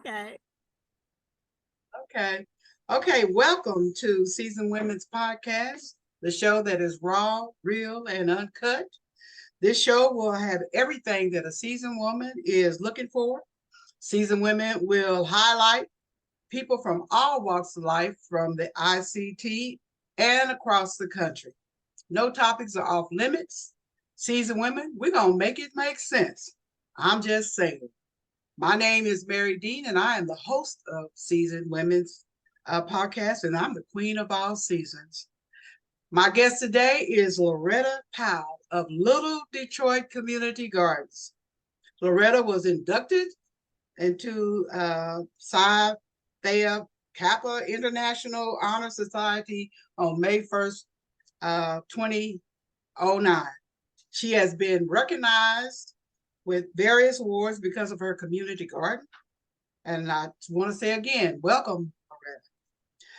Okay. Okay. Okay. Welcome to Seasoned Women's Podcast, the show that is raw, real, and uncut. This show will have everything that a seasoned woman is looking for. Seasoned women will highlight people from all walks of life from the ICT and across the country. No topics are off limits. Seasoned women, we're going to make it make sense. I'm just saying. My name is Mary Dean, and I am the host of Seasoned Women's Podcast, and I'm the queen of all seasons. My guest today is Loretta Powell of Little Detroit Community Gardens. Loretta was inducted into Psi Theta Kappa International Honor Society on May 1st, 2009. She has been recognized with various awards because of her community garden. And I want to say again, welcome, Loretta.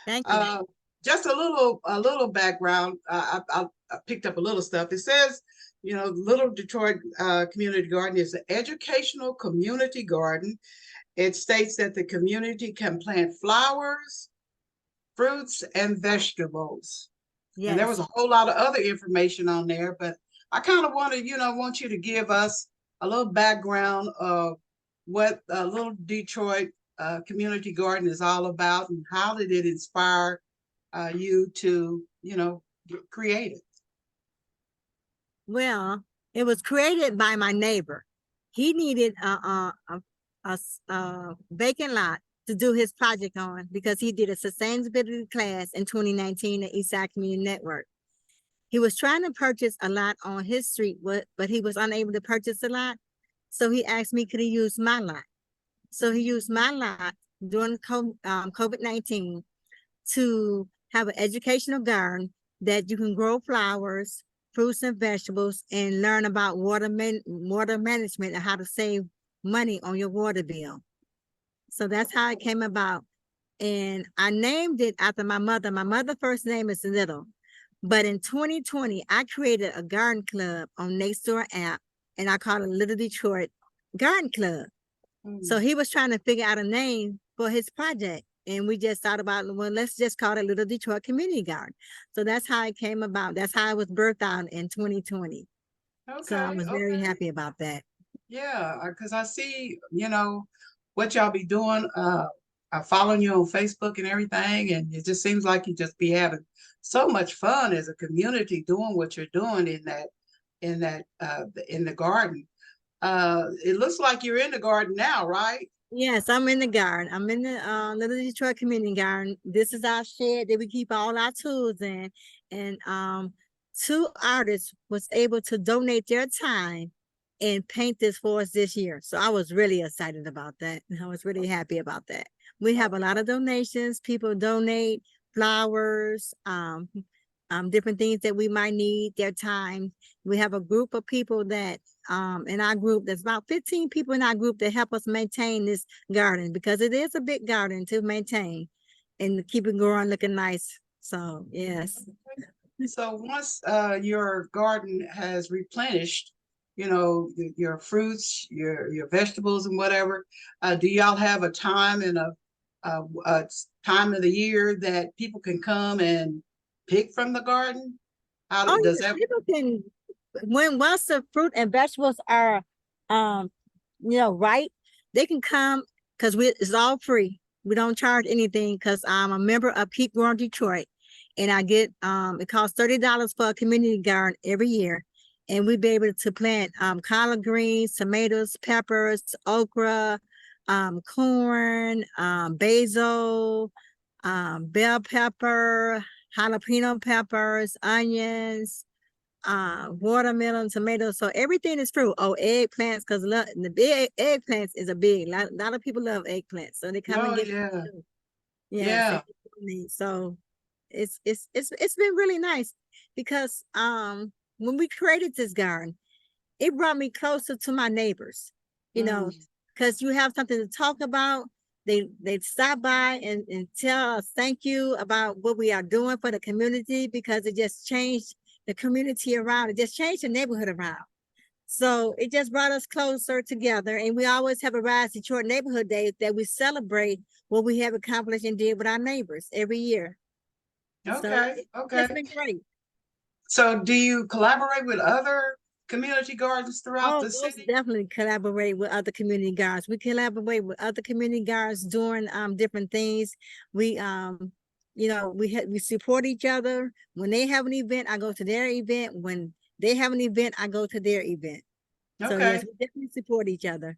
Thank you. Just a little background. I picked up a little stuff. It says, Little Detroit Community Garden is an educational community garden. It states that the community can plant flowers, fruits, and vegetables. Yes. And there was a whole lot of other information on there, but I kind of want you to give us a little background of what Little Detroit Community Garden is all about, and how did it inspire you to, create it? Well, it was created by my neighbor. He needed a vacant lot to do his project on because he did a sustainability class in 2019 at Eastside Community Network. He was trying to purchase a lot on his street, but he was unable to purchase a lot. So he asked me, could he use my lot? So he used my lot during COVID-19 to have an educational garden that you can grow flowers, fruits, and vegetables, and learn about water management and how to save money on your water bill. So that's how it came about. And I named it after my mother. My mother's first name is Little. But in 2020, I created a garden club on Nextdoor app, and I called it Little Detroit Garden Club. So he was trying to figure out a name for his project. And we just thought about, well, let's just call it Little Detroit Community Garden. So that's how it came about. That's how it was birthed out in 2020. Okay, so I was very happy about that. Yeah, because I see, what y'all be doing. I'm following you on Facebook and everything, and it just seems like you just be having so much fun as a community doing what you're doing in the garden. It looks like you're in the garden now, right? Yes, I'm in the garden. I'm in the Little Detroit Community Garden. This is our shed that we keep all our tools in. And two artists was able to donate their time and paint this for us this year. So I was really excited about that. I was really happy about that. We have a lot of donations. People donate flowers, different things that we might need, their time. We have a group of people that in our group, there's about 15 people in our group that help us maintain this garden, because it is a big garden to maintain and keep it growing, looking nice. So yes. So once your garden has replenished, your fruits, your vegetables and whatever, do y'all have a time and a time of the year that people can come and pick from the garden? How does that? People can, once the fruit and vegetables are ripe, they can come, because it's all free. We don't charge anything, because I'm a member of Keep Growing Detroit, and I get it costs $30 for a community garden every year, and we'd be able to plant collard greens, tomatoes, peppers, okra, corn, basil, bell pepper, jalapeno peppers, onions, watermelon, tomatoes. So everything is fruit. Oh, eggplants, because the big eggplants is a lot of people love eggplants, so they come and get them. Yeah. So it's been really nice, because when we created this garden, it brought me closer to my neighbors, because you have something to talk about. They stop by and tell us thank you about what we are doing for the community, because it just changed the community around. It just changed the neighborhood around. So it just brought us closer together. And we always have a Rise Detroit Neighborhood Day that we celebrate what we have accomplished and did with our neighbors every year. So Okay, it's okay. been great. So do you collaborate with other community gardens throughout Oh, the most city? definitely collaborate with other community gardens. We collaborate with other community gardens doing different things. We we support each other. When they have an event, I go to their event. When they have an event, I go to their event. So yes, Okay. we definitely support each other.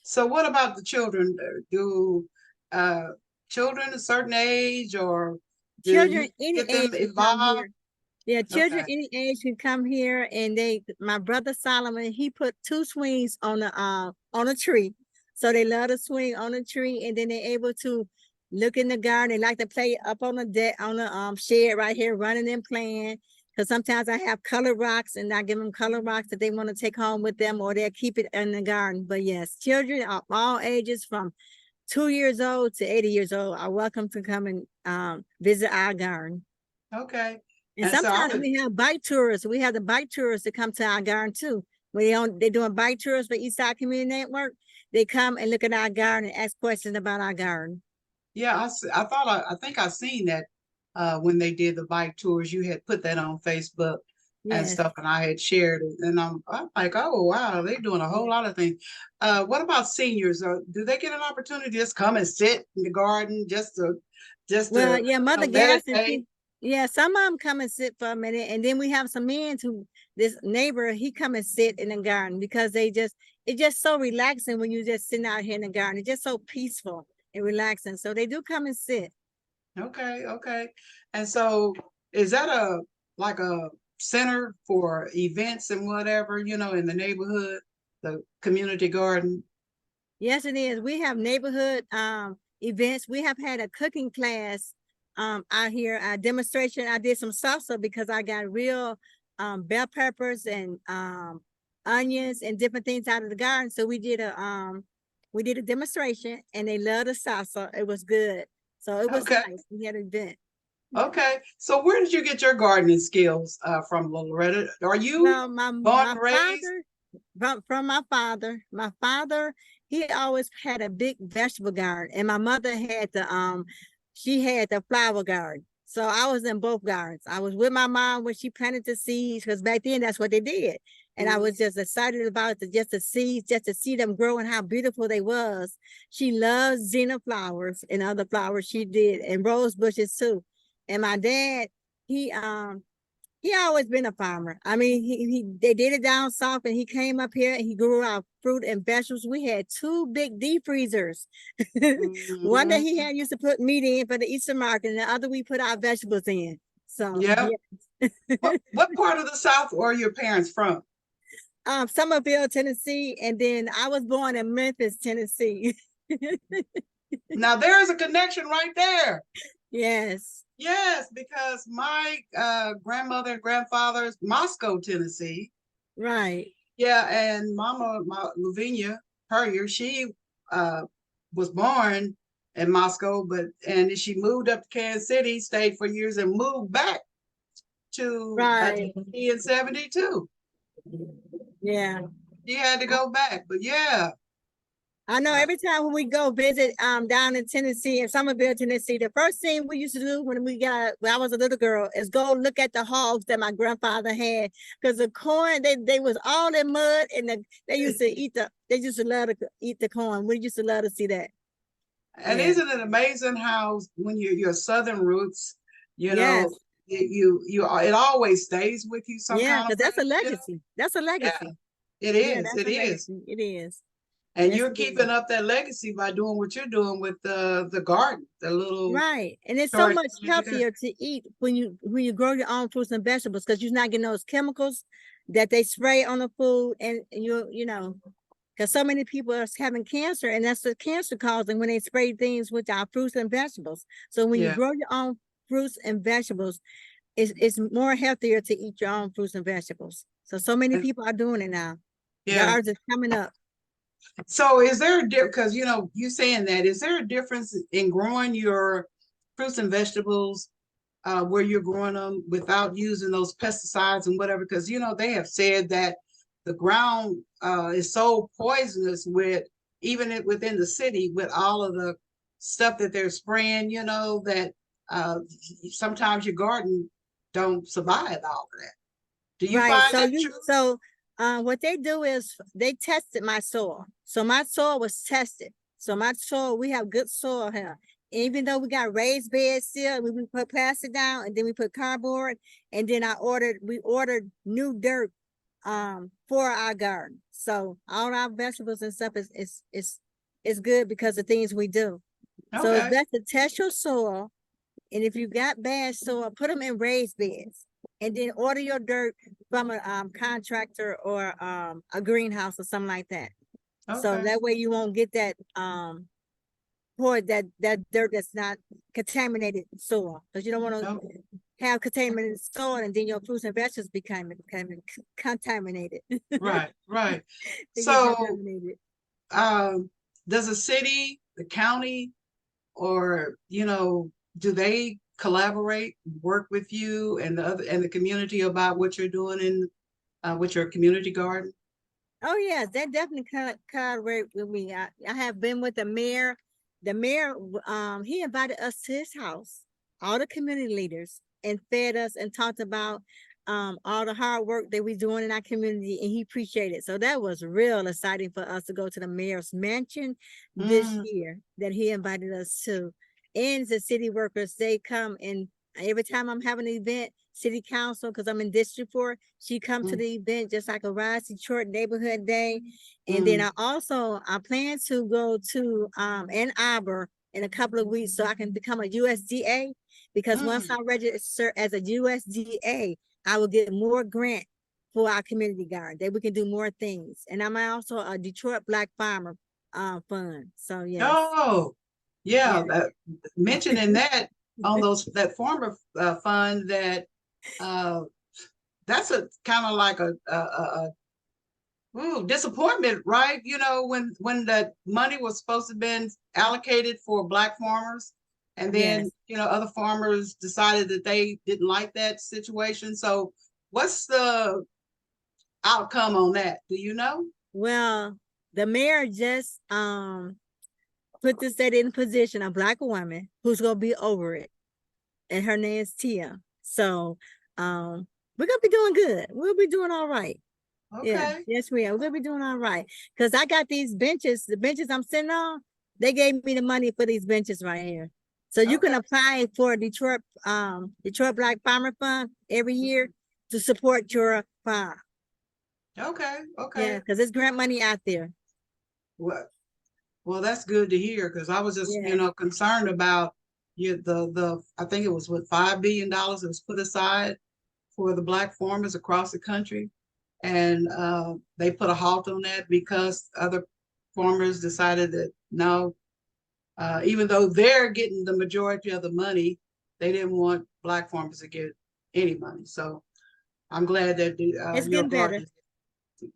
So what about the children? Do uh, children a certain age, or do Children you any get them age can come involved? here. Yeah, children Okay. any age can come here, and my brother Solomon, he put two swings on a tree. So they love to swing on a tree, and then they're able to look in the garden. They like to play up on the deck on the shed right here, running and playing. Because sometimes I have color rocks, and I give them color rocks that they want to take home with them, or they'll keep it in the garden. But yes, children of all ages, from 2 years old to 80 years old, are welcome to come and visit our garden. Okay. And And so I sometimes would, we have bike tours. We have the bike tours that come to our garden too. When they're doing bike tours for Eastside Community Network, they come and look at our garden and ask questions about our garden. yeah, I think I seen that when they did the bike tours. You had put that on Facebook and Yes. stuff, and I had shared it. And I'm like, oh wow, they're doing a whole lot of things. What about seniors? Do they get an opportunity to just come and sit in the garden just Well, to yeah, Mother Gaston, meditate? yeah, some of them come and sit for a minute. And then we have some men this neighbor, he come and sit in the garden because it's just so relaxing when you just sitting out here in the garden. It's just so peaceful and relaxing. So they do come and sit. Okay, okay. And so is that like a center for events and whatever, in the neighborhood, the community garden? Yes, it is. We have neighborhood events. We have had a cooking class out here, a demonstration. I did some salsa because I got real bell peppers and onions and different things out of the garden. So we did a demonstration and they loved the salsa. It was good. So it was Okay, nice. We had an event. okay. So where did you get your gardening skills from, Loretta? Are you Well, born my and raised? father, from my father, he always had a big vegetable garden, and my mother had she had the flower garden. So I was in both gardens. I was with my mom when she planted the seeds, because back then that's what they did, and I was just excited about just the seeds, just to see them grow and how beautiful they was. She loves Zena flowers and other flowers she did, and rose bushes too. And my dad, he um he always been a farmer. I mean, he they did it down south, and he came up here and he grew our fruit and vegetables. We had two big deep freezers. One that Mhm. he had used to put meat in for the Easter market, and the other we put our vegetables in. So Yeah. yeah. What part of the South are your parents from? Somerville, Tennessee, and then I was born in Memphis, Tennessee. Now there is a connection right there. Yes, Yes, because my grandmother and grandfather's Moscow, Tennessee. right. Yeah, and Lavinia Puryear, she uh, was born in Moscow, and she moved up to Kansas City, stayed for years, and moved back to Right. Tennessee in '72. Yeah. She had to go back, but yeah, I know uh, every time when we go visit down in Tennessee, in Somerville, Tennessee, the first thing we used to do when I was a little girl is go look at the hogs that my grandfather had, because the corn they was all in mud, and they used to love to eat the corn. We used to love to see that. and Yeah. isn't it amazing how when your Southern roots, you know, Yes. it always stays with you some Yeah, kind of because that's a way. legacy. That's a Yeah, legacy. it Yeah, is. that's It a is. legacy. It is. And Yes, you're it is. keeping up that legacy by doing what you're doing with the garden, the little Right. And it's so storage much unit. healthier to eat when you grow your own fruits and vegetables, because you're not getting those chemicals that they spray on the food, and because so many people are having cancer, and that's the cancer causing when they spray things with our fruits and vegetables. So when you Yeah, grow your own fruits and vegetables, it's more healthier to eat your own fruits and vegetables. So many and people are doing it now. yeah. Yards are coming up. So is there a difference? Because you saying that, is there a difference in growing your fruits and vegetables where you're growing them without using those pesticides and whatever? Because they have said that the ground is so poisonous with within the city with all of the stuff that they're spraying, that sometimes your garden don't survive all of that. Do you Right. find that true? What they do is they tested my soil. So my soil was tested. So my soil, we have good soil here. Even though we got raised beds still, we put plastic down and then we put cardboard. And then we ordered new dirt for our garden. So all our vegetables and stuff is good because of things we do. So it's Okay. best to test your soil. And if you got bad soil, put them in raised beds. And then order your dirt from a contractor or a greenhouse or something like that. So Okay. that way you won't get that pour that dirt that's not contaminated soil, because you don't want to Okay. have contaminated soil and then your fruits and vegetables become contaminated. Right. Right. They get So, contaminated. does the city, the county, or do they collaborate, work with you and the community about what you're doing in with your community garden? Oh yes, they definitely collaborate with me. I have been with the mayor. The mayor, he invited us to his house, all the community leaders, and fed us and talked about all the hard work that we're doing in our community, and he appreciated it. So that was real exciting for us to go to the mayor's mansion this Mm, year that he invited us to. And the city workers, they come, and every time I'm having an event, city council, because I'm in District 4, she come to mm, the event just like a Rise Detroit Neighborhood Day. And then mm, I plan to go to Ann Arbor in a couple of weeks so I can become a USDA, because once mm. I register as a USDA, I will get more grant for our community garden, that we can do more things. And I'm also a Detroit Black Farmer fund. So yes, Oh, yeah. yeah, Mentioning that on that former fund, uh, that's a kind of like a disappointment, right? When that money was supposed to have been allocated for Black farmers, and then yes. other farmers decided that they didn't like that situation. So, what's the outcome on that? Do you know? Well, the mayor just put this state in position, a Black woman who's gonna be over it, and her name is Tia. So we're gonna be doing good. We'll be doing all right. Yeah, Okay. yes, we are. We'll be doing all right. Because I got these benches, the benches I'm sitting on, they gave me the money for these benches right here. So you can Okay. apply for Detroit Black Farmer Fund every year to support your farm. Okay. Yeah, Okay. because there's grant money out there. Well, well, that's good to hear, because I was just, Yes. concerned about I think it was what, $5 billion that was put aside for the Black farmers across the country. And they put a halt on that because other farmers decided that no, even though they're getting the majority of the money, they didn't want Black farmers to get any money. So I'm glad that It's your getting better. garden,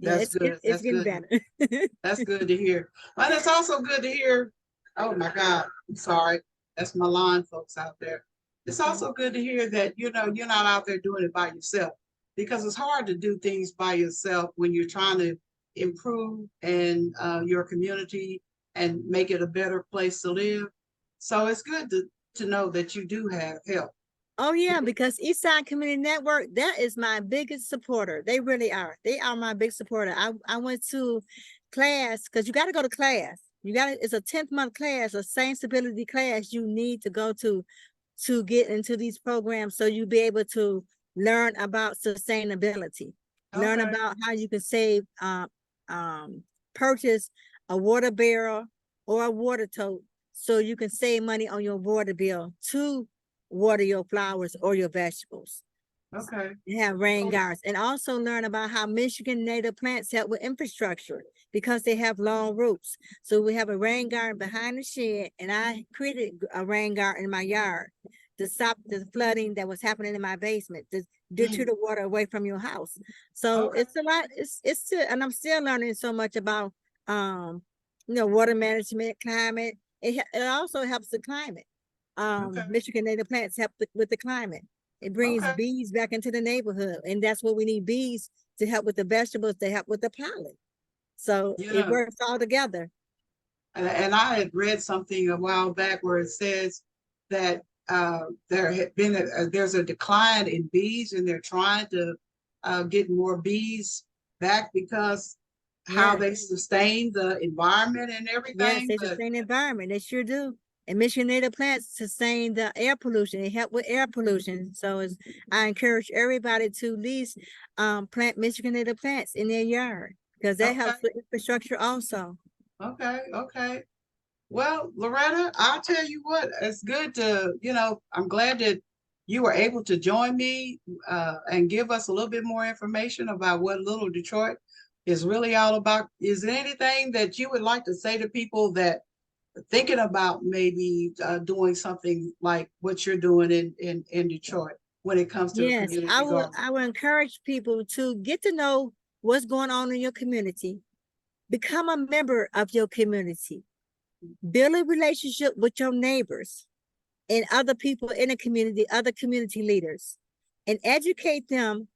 Yeah, that's good. it's That's getting good. better. That's good to hear. And it's also good to hear. Oh my God, I'm sorry. That's my lawn folks out there. It's also good to hear that you're not out there doing it by yourself, because it's hard to do things by yourself when you're trying to improve and your community and make it a better place to live. So it's good to know that you do have help. Oh yeah, because Eastside Community Network, that is my biggest supporter. They really are. They are my big supporter. I went to class, because you got to go to class. It's a 10th month class, a sustainability class you need to go to get into these programs, so you'll be able to learn about sustainability, learn Okay. about how you can save, purchase a water barrel or a water tote, so you can save money on your water bill to water your flowers or your vegetables. Okay. You have rain gardens, and also learn about how Michigan native plants help with infrastructure because they have long roots. So we have a rain garden behind the shed, and I created a rain garden in my yard to stop the flooding that was happening in my basement, to deter Mm. the water away from your house. So Okay. it's a lot. It's still, and I'm still learning so much about water management, climate. It also helps the climate. Okay. Michigan native plants help with the climate. It brings Okay. bees back into the neighborhood. And that's what we need, bees to help with the vegetables, to help with the pollen. So it Yeah. works all together. And I had read something a while back where it says that there had been there's a decline in bees, and they're trying to get more bees back because how Yes. they sustain the environment and Yes, everything. they But sustain the environment. They sure do. And Michigan native plants sustain the air pollution. They help with air pollution. So I encourage everybody to at least plant Michigan native plants in their yard, because that okay, helps with infrastructure also. okay. Well, Loretta, I'll tell you what, it's good to, I'm glad that you were able to join me and give us a little bit more information about what Little Detroit is really all about. Is there anything that you would like to say to people that are thinking about maybe doing something like what you're doing in Detroit when it comes to Yes, community gardening? I would encourage people to get to know what's going on in your community. Become a member of your community. Build a relationship with your neighbors and other people in the community, other community leaders, and educate them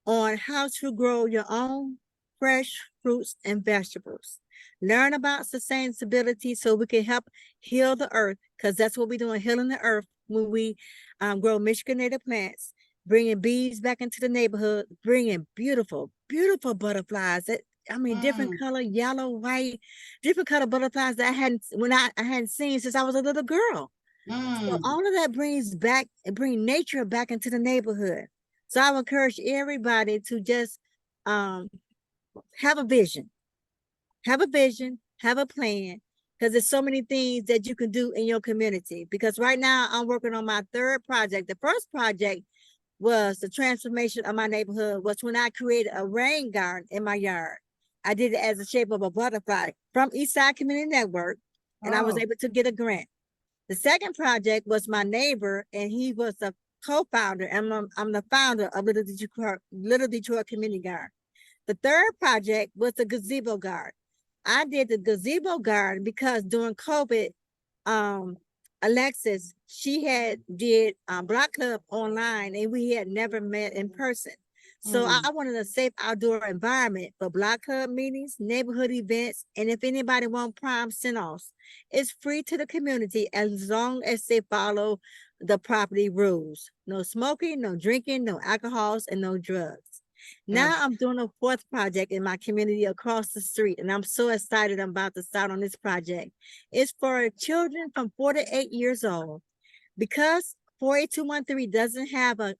on how to grow your own fresh fruits and vegetables. Learn about sustainability so we can help heal the earth, because that's what we're doing, healing the earth when we grow Michigan native plants, bringing bees back into the neighborhood, bringing beautiful, beautiful butterflies. Different Mm, color, yellow, white, different color butterflies that I hadn't seen since I was a little girl. So mm. all of that bring nature back into the neighborhood. So I would encourage everybody to just um, have a vision, have a plan, because there's so many things that you can do in your community. Because right now I'm working on my third project. The first project was the transformation of my neighborhood, was when I created a rain garden in my yard. I did it as the shape of a butterfly from Eastside Community Network, and I was Oh, able to get a grant. The second project was my neighbor, and he was the co-founder, and I'm the founder of Little Detroit Community Garden. The third project was the gazebo garden. I did the gazebo garden because during COVID, um, Alexis, she had did Block Club online, and we had never met in person. So mm. I wanted a safe outdoor environment for Block Club meetings, neighborhood events, and if anybody want prime send-offs, it's free to the community as long as they follow the property rules. No smoking, no drinking, no alcohols, and no drugs. Now Yes. I'm doing a fourth project in my community across the street, and I'm so excited I'm about to start on this project. It's for children from 4 to 8 years old. Because 48213 doesn't have a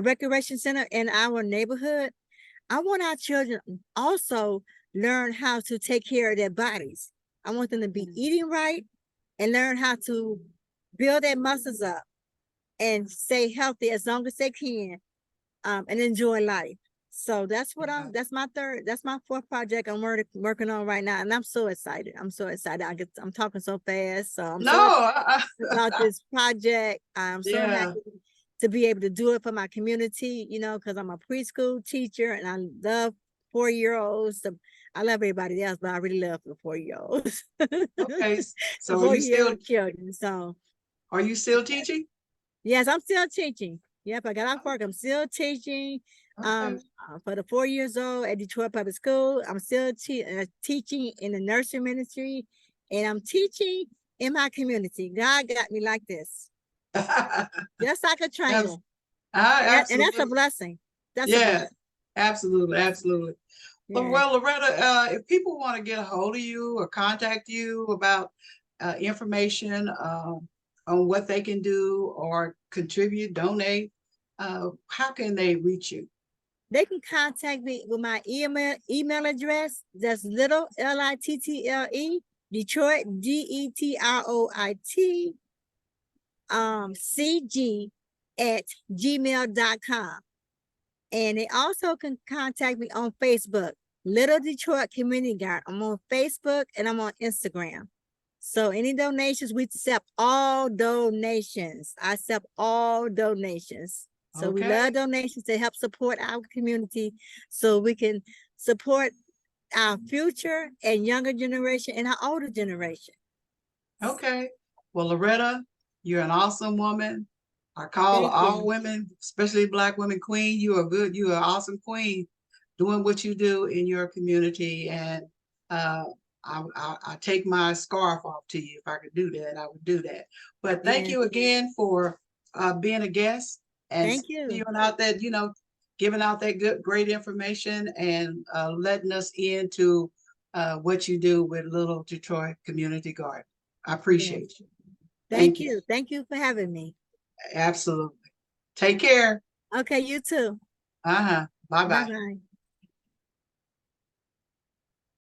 recreation center in our neighborhood, I want our children also learn how to take care of their bodies. I want them to be eating right and learn how to build their muscles up and stay healthy as long as they can, and enjoy life. So Yeah. that's my fourth project I'm working on right now. And I'm so excited. I'm talking so fast. So I'm No, so excited about this project. I'm so yeah. happy to be able to do it for my community, because I'm a preschool teacher and I love 4-year-olds. I love everybody else, but I really love the 4-year-olds, Okay. the So four-year-old children. So are you still teaching? yes, I'm still teaching. Yep, I got off work. I'm still teaching. Okay. For the 4 years old at Detroit Public School, I'm still teaching in the nursery ministry, and I'm teaching in my community. God got me like this, just like a Abs- trainer, and that's a Absolutely. blessing. That's a Yeah, blessing. absolutely, absolutely. Yes, Well, Loretta, if people want to get a hold of you or contact you about information on what they can do or contribute, donate, how can they reach you? they can contact me with my email address. That's little Little Detroit Detroit CG at gmail.com. And they also can contact me on Facebook, Little Detroit Community Garden. I'm on Facebook and I'm on Instagram. So any donations, we accept all donations. I accept all donations. So we Okay, love donations to help support our community so we can support our future and younger generation and our older generation. okay. Well, Loretta, you're an awesome woman. I call Thank all you. women, especially Black women, queen. You are good. You are awesome queen, doing what you do in your community. And uh, I take my scarf off to you. If I could do that, I would do that. But thank Yes. you again for being a guest and Thank you. spewing out that, giving out that good, great information and letting us into what you do with Little Detroit Community Garden. I Yes. appreciate you. Thank Thank you. you. Thank you for having me. Absolutely. Take care. Okay, you too. Uh-huh. Bye-bye. Bye-bye.